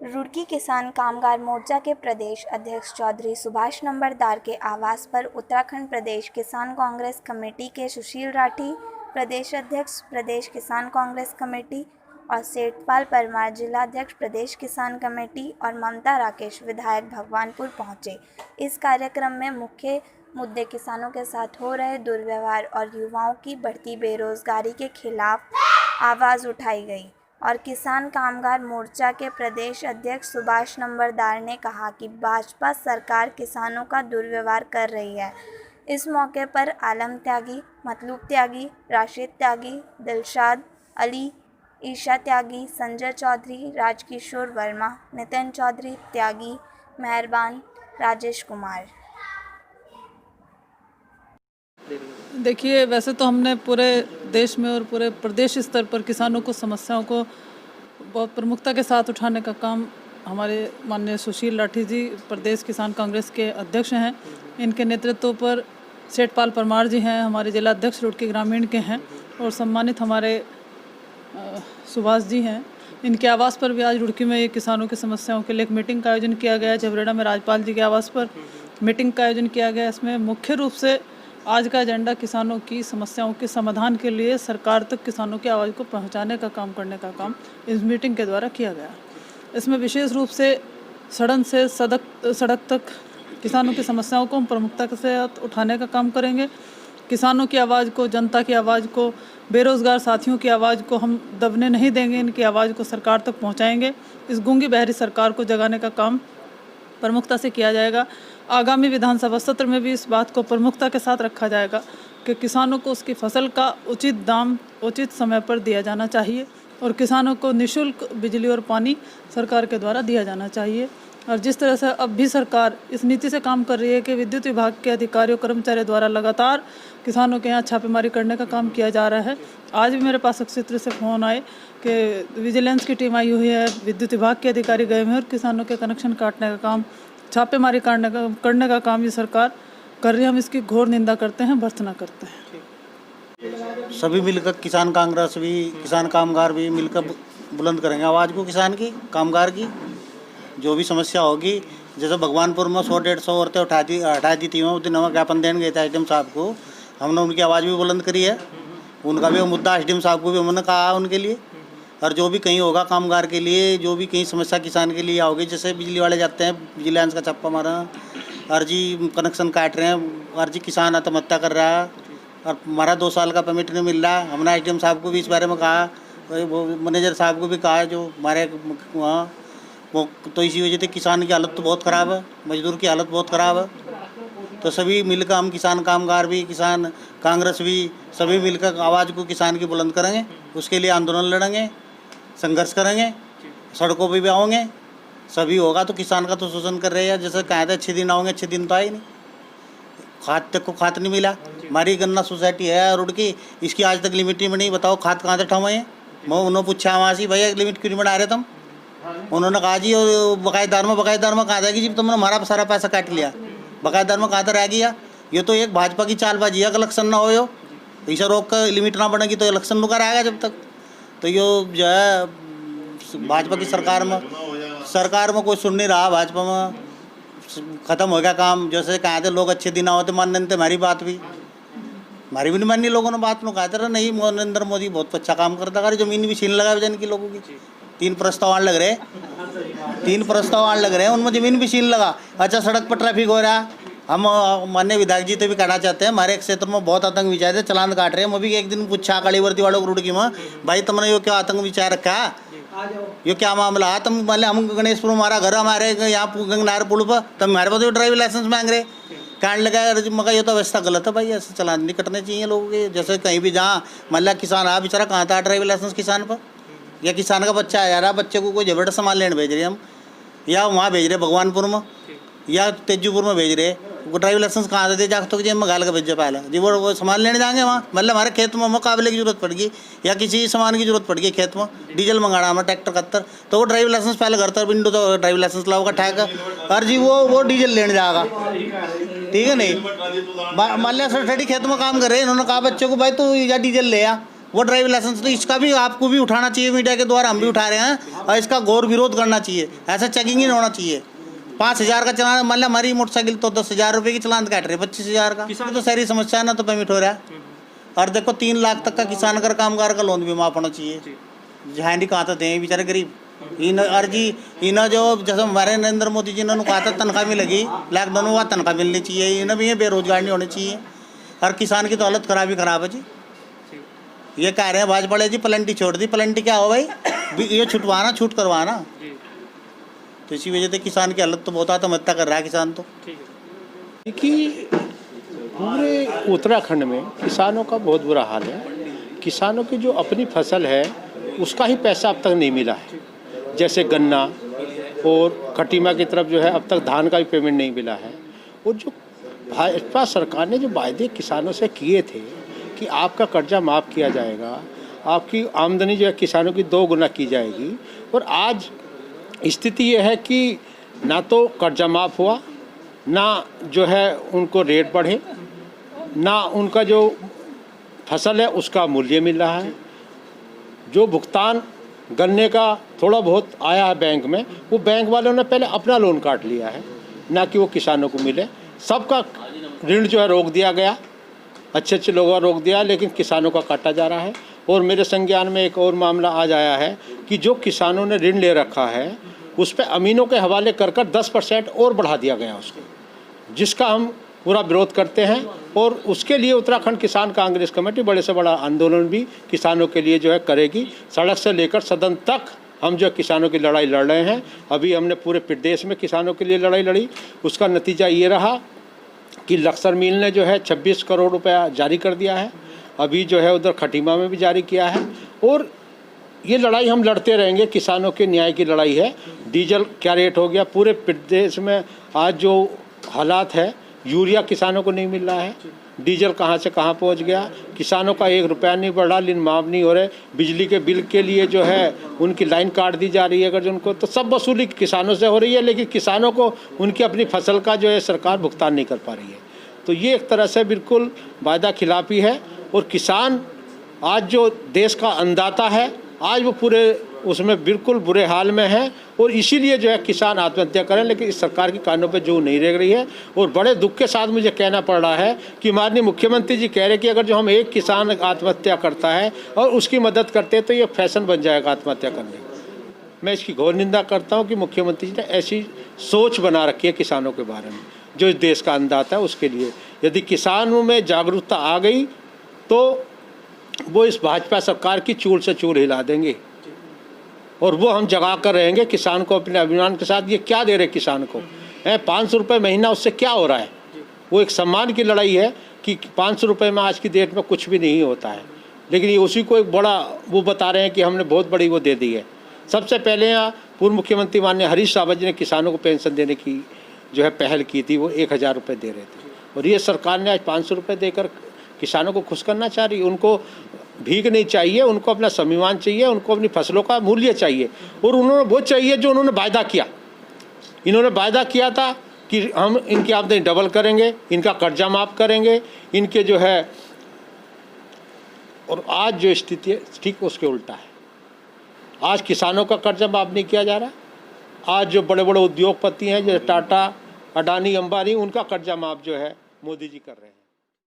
रुड़की किसान कामगार मोर्चा के प्रदेश अध्यक्ष चौधरी सुभाष नंबरदार के आवास पर उत्तराखंड प्रदेश किसान कांग्रेस कमेटी के सुशील राठी, प्रदेश अध्यक्ष प्रदेश किसान कांग्रेस कमेटी, और सेठपाल परमार जिलाध्यक्ष प्रदेश किसान कमेटी और ममता राकेश विधायक भगवानपुर पहुंचे। इस कार्यक्रम में मुख्य मुद्दे किसानों के साथ हो रहे दुर्व्यवहार और युवाओं की बढ़ती बेरोजगारी के खिलाफ आवाज़ उठाई गई और किसान कामगार मोर्चा के प्रदेश अध्यक्ष सुभाष नंबरदार ने कहा कि भाजपा सरकार किसानों का दुर्व्यवहार कर रही है। इस मौके पर आलम त्यागी, मतलूब त्यागी, राशिद त्यागी, दिलशाद अली, ईशा त्यागी, संजय चौधरी, राजकिशोर वर्मा, नितिन चौधरी त्यागी, मेहरबान, राजेश कुमार। देखिए, वैसे तो हमने पूरे देश में और पूरे प्रदेश स्तर पर किसानों को समस्याओं को बहुत प्रमुखता के साथ उठाने का काम हमारे माननीय सुशील राठी जी प्रदेश किसान कांग्रेस के अध्यक्ष हैं। इनके नेतृत्व पर सेठपाल परमार जी हैं, हमारे जिला अध्यक्ष रुड़की ग्रामीण के हैं, और सम्मानित हमारे सुभाष जी हैं। इनके आवास पर भी आज रुड़की में ये किसानों की समस्याओं के लिए एक मीटिंग का आयोजन किया गया। झबरेड़ा में राज्यपाल जी के आवास पर मीटिंग का आयोजन किया गया। इसमें मुख्य रूप से आज का एजेंडा किसानों की समस्याओं के समाधान के लिए सरकार तक किसानों की आवाज़ को पहुंचाने का काम करने का काम इस मीटिंग के द्वारा किया गया। इसमें विशेष रूप से सड़क से सड़क तक किसानों की समस्याओं को हम प्रमुखता के साथ उठाने का काम करेंगे। किसानों की आवाज़ को, जनता की आवाज़ को, बेरोज़गार साथियों की आवाज़ को हम दबने नहीं देंगे। इनकी आवाज़ को सरकार तक पहुँचाएँगे। इस गूंगी बहरी सरकार को जगाने का काम प्रमुखता से किया जाएगा। आगामी विधानसभा सत्र में भी इस बात को प्रमुखता के साथ रखा जाएगा कि किसानों को उसकी फसल का उचित दाम उचित समय पर दिया जाना चाहिए और किसानों को निःशुल्क बिजली और पानी सरकार के द्वारा दिया जाना चाहिए। और जिस तरह से अब भी सरकार इस नीति से काम कर रही है कि विद्युत विभाग के अधिकारियों कर्मचारियों द्वारा लगातार किसानों के यहाँ छापेमारी करने का काम किया जा रहा है। आज भी मेरे पास क्षेत्र से फ़ोन आए कि विजिलेंस की टीम आई हुई है, विद्युत विभाग के अधिकारी गए हुए हैं और किसानों के कनेक्शन काटने का काम, छापेमारी करने का काम ये सरकार कर रही है। हम इसकी घोर निंदा करते हैं, भर्त्सना करते हैं। सभी मिलकर किसान कांग्रेस भी, किसान कामगार भी मिलकर बुलंद करेंगे आवाज़ को किसान की, कामगार की। जो भी समस्या होगी, जैसे भगवानपुर में 100-150 औरतें हटा दी थी, उस दिन हम ज्ञापन देने गए थे एसडीएम साहब को। हमने उनकी आवाज़ भी बुलंद करी है। उनका भी मुद्दा एसडीएम साहब को भी हमने कहा उनके लिए। और जो भी कहीं होगा कामगार के लिए, जो भी कहीं समस्या किसान के लिए आओगी, जैसे बिजली वाले जाते हैं, विजिलेंस का छापा मारा, अर्जी कनेक्शन काट रहे हैं, अर्जी किसान आत्महत्या कर रहा है और हमारा 2 साल का परमिट नहीं मिल रहा। हमने एसडीएम साहब को भी इस बारे में कहा, वो मैनेजर साहब को भी कहा जो हमारे वहाँ, वो तो इसी वजह से किसान की हालत तो बहुत ख़राब है, मजदूर की हालत बहुत ख़राब है। तो सभी मिलकर हम किसान कामगार भी, किसान कांग्रेस भी, सभी मिलकर आवाज़ को किसान की बुलंद करेंगे। उसके लिए आंदोलन लड़ेंगे, संघर्ष करेंगे, सड़कों पे भी आओगे। सभी होगा तो किसान का तो शोषण कर रहे हैं। जैसे कहा था 6 दिन आओगे, 6 दिन तो आए नहीं। खाद तक को खाद नहीं मिला। हमारी गन्ना सोसाइटी है रुड़की, इसकी आज तक लिमिट नहीं बनी। बताओ खाद कहाँ से ठमाए हैं? मैं उन्होंने पूछा वहाँ से, भैया लिमिट क्यों नहीं बना रहे तुम? उन्होंने कहा जी और बकायेदार में कहा था कि जी तुमने हमारा सारा पैसा काट लिया। बकायेदार में कहाँ से रह गया? ये तो एक भाजपा की चालबाजी है, इलेक्शन ना हो, पैसा रोक कर लिमिट ना बढ़ेगी तो इलेक्शन रुका रहेगा जब तक। तो ये जो है भाजपा की सरकार में कोई सुन नहीं रहा। भाजपा में ख़त्म हो गया काम। जैसे कहा थे लोग अच्छे दिन होते मान नहीं थे, हमारी बात भी, हमारी भी नहीं मानी लोगों ने बात में। कहा था नहीं, नरेंद्र मोदी बहुत अच्छा काम करता। अरे ज़मीन भी छीन लगा जन की लोगों की। 3 प्रस्ताव आने लग रहे हैं, उनमें ज़मीन भी छीन लगा। अच्छा, सड़क पर ट्रैफिक हो रहा है। हम माननीय विधायक जी तो भी कहना चाहते हैं, हमारे क्षेत्र में बहुत आतंक विचार है, चलान काट रहे हैं। मैं भी एक दिन पूछा कड़ी वर्दी वालों को रुड़की में, भाई तुमने यो क्या आतंक विचार रखा है, ये क्या मामला है? तुम मान हम गणेशपुर हमारा घर, हमारे यहाँ गंगनार पुल पर, तब हमारे पास ड्राइविंग लाइसेंस मांग रहे, कांड लगाया। मगर ये तो व्यवस्था गलत है भाई, ऐसे चलान नहीं कटने चाहिए लोगों के। जैसे कहीं भी जहाँ मान लिया किसान आ, बेचारा कहाँ था ड्राइविंग लाइसेंस किसान पर, या किसान का बच्चा आ जा रहा, बच्चे को कोई झबड़ा सामान लेने भेज रहे हम, या वहाँ भेज रहे भगवानपुर में या तेजूपुर में भेज रहे, वो ड्राइविंग लाइसेंस कहाँ से दे जा तो जेब में घाल के भेज पाला जी। वो सामान लेने जाएंगे वहाँ, मतलब हमारे खेत में मुकाबले की जरूरत पड़ गई या किसी सामान की जरूरत पड़ गई, खेत में डीजल मंगाना हमारा ट्रैक्टर कत्तर, तो वो ड्राइविंग लाइसेंस पहले घर तक विंडो तो ड्राइविंग लाइसेंस लाओगा ठहकर, और जी वो डीजल लेने जाएगा। ठीक है नहीं, मान लिया सर खेत में काम कर रहे हैं, इन्होंने कहा बच्चों को भाई तू या डीजल ले आ, वो ड्राइविंग लाइसेंस तो इसका भी आपको भी उठाना चाहिए, मीडिया के द्वारा हम भी उठा रहे हैं, और इसका घोर विरोध करना चाहिए। ऐसा चेकिंग ही नहीं होना चाहिए। 5,000 का चलान, मतलब हमारी मोटरसाइकिल तो 10,000 रुपये की चलान काट रहे, 25,000 का। तो सारी समस्या है ना, तो पेमेंट हो रहा है। और देखो 3 लाख तक का किसान कर कामगार का लोन भी माफ होना चाहिए। जहाँ नहीं कहा था दें बेचारे गरीब इन अर्जी इन जो जैसे हमारे नरेंद्र मोदी जी ने कहा था तनख्वाह मिलेगी, लॉकडाउन में वह तनख्वाह मिलनी चाहिए, इन्हें भी ये बेरोजगार नहीं होनी चाहिए। और किसान की तो हालत खराब ही खराब है जी। ये कह रहे हैं भाजपा जी प्लेंटी छोड़ दी, प्लेंटी क्या हो भाई, ये छुटवाना छूट करवाना। तो इसी वजह से किसान की हालत तो बहुत आत्महत्या कर रहा है किसान तो। देखिए पूरे उत्तराखंड में किसानों का बहुत बुरा हाल है। किसानों की जो अपनी फसल है उसका ही पैसा अब तक नहीं मिला है। जैसे गन्ना और खटीमा की तरफ जो है अब तक धान का भी पेमेंट नहीं मिला है। और जो भाजपा सरकार ने जो वायदे किसानों से किए थे कि आपका कर्जा माफ़ किया जाएगा, आपकी आमदनी जो है किसानों की 2 गुना की जाएगी, और आज स्थिति ये है कि ना तो कर्जा माफ़ हुआ, ना जो है उनको रेट बढ़े, ना उनका जो फसल है उसका मूल्य मिल रहा है। जो भुगतान गन्ने का थोड़ा बहुत आया है बैंक में, वो बैंक वालों ने पहले अपना लोन काट लिया है, ना कि वो किसानों को मिले। सबका ऋण जो है रोक दिया गया, अच्छे अच्छे लोगों का रोक दिया, लेकिन किसानों का काटा जा रहा है। और मेरे संज्ञान में एक और मामला आज आया है कि जो किसानों ने ऋण ले रखा है उस पर अमीनों के हवाले कर 10% और बढ़ा दिया गया उसको, जिसका हम पूरा विरोध करते हैं। और उसके लिए उत्तराखंड किसान कांग्रेस कमेटी बड़े से बड़ा आंदोलन भी किसानों के लिए जो है करेगी। सड़क से लेकर सदन तक हम जो किसानों की लड़ाई लड़ रहे हैं। अभी हमने पूरे प्रदेश में किसानों के लिए लड़ाई लड़ी, उसका नतीजा ये रहा कि लक्सर मिल ने जो है 26 करोड़ रुपया जारी कर दिया है। अभी जो है उधर खटीमा में भी जारी किया है। और ये लड़ाई हम लड़ते रहेंगे, किसानों के न्याय की लड़ाई है। डीजल क्या रेट हो गया, पूरे प्रदेश में आज जो हालात है, यूरिया किसानों को नहीं मिल रहा है, डीजल कहाँ से कहाँ पहुँच गया, किसानों का 1 रुपया नहीं बढ़ा, ऋण माफ़ नहीं हो रहे, बिजली के बिल के लिए जो है उनकी लाइन काट दी जा रही है। अगर जो उनको तो सब वसूली किसानों से हो रही है, लेकिन किसानों को उनकी अपनी फसल का जो है सरकार भुगतान नहीं कर पा रही है। तो ये एक तरह से बिल्कुल वायदा खिलाफी है। और किसान आज जो देश का अन्नदाता है, आज वो पूरे उसमें बिल्कुल बुरे हाल में है। और इसीलिए जो है किसान आत्महत्या करें, लेकिन इस सरकार की कानों पे जो नहीं रह रही है। और बड़े दुख के साथ मुझे कहना पड़ रहा है कि माननीय मुख्यमंत्री जी कह रहे हैं कि अगर जो हम एक किसान आत्महत्या करता है और उसकी मदद करते हैं तो ये फैशन बन जाएगा आत्महत्या करने। मैं इसकी घोर निंदा करता हूँ कि मुख्यमंत्री जी ने ऐसी सोच बना रखी है किसानों के बारे में, जो इस देश का अन्नदाता है उसके लिए। यदि किसानों में जागरूकता आ गई तो वो इस भाजपा सरकार की चूल से चूल हिला देंगे, और वो हम जगा कर रहेंगे किसान को अपने अभिमान के साथ। ये क्या दे रहे किसान को, 500 रुपये महीना, उससे क्या हो रहा है? वो एक सम्मान की लड़ाई है कि 500 रुपये में आज की डेट में कुछ भी नहीं होता है, लेकिन ये उसी को एक बड़ा वो बता रहे हैं कि हमने बहुत बड़ी वो दे दी है। सबसे पहले यहाँ पूर्व मुख्यमंत्री माननीय हरीश रावत जी ने किसानों को पेंशन देने की जो है पहल की थी, वो 1,000 रुपये दे रहे थे, और ये सरकार ने आज 500 रुपये देकर किसानों को खुश करना चाह रही है। उनको भीख नहीं चाहिए, उनको अपना स्वाभिमान चाहिए, उनको अपनी फसलों का मूल्य चाहिए, और उन्होंने वो चाहिए जो उन्होंने वायदा किया। इन्होंने वायदा किया था कि हम इनकी आमदनी डबल करेंगे, इनका कर्जा माफ़ करेंगे, इनके जो है, और आज जो स्थिति है ठीक उसके उल्टा है। आज किसानों का कर्जा माफ़ नहीं किया जा रहा। आज जो बड़े बड़े उद्योगपति हैं जैसे टाटा, अडानी, अंबानी, उनका कर्जा माफ़ जो है मोदी जी कर रहे हैं।